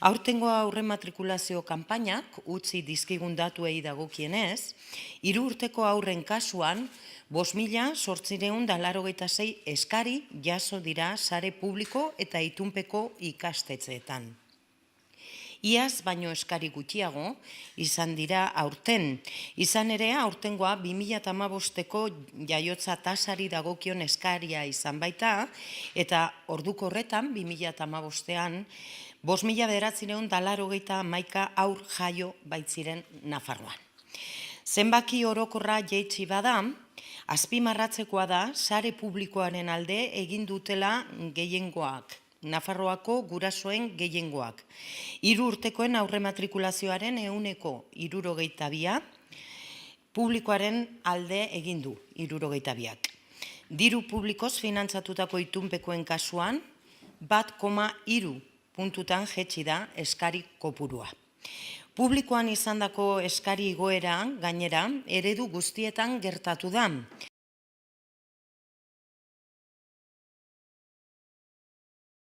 Aurtengo aurren matrikulazio kanpainak utzi dizkigun datuei dagokienez, 3 urteko aurren kasuan 5.886 eskari jaso dira sare publiko eta itunpeko ikastetxeetan. Iaz baino eskari gutxiago izan dira aurten. Izan ere, aurtengoa 2015ko jaiotza tasari dagokion eskaria izan baita, eta orduko horretan, 2015ean, 5.991 aur jaio baitziren Nafarroan. Zenbaki orokorra jaitsi bada, azpimarratzekoa da sare publikoaren alde egin dutela gehiengoak. Nafarroako gurasoen gehiengoak. 3 urtekoen aurre matrikulazioaren 72%, publikoaren alde egin du 72%. Diru publikoz finantzatutako itunpekoen kasuan, 1,3 puntutan jetxi da eskari kopurua. Publikoan izandako eskari igoera gainera eredu guztietan gertatu da.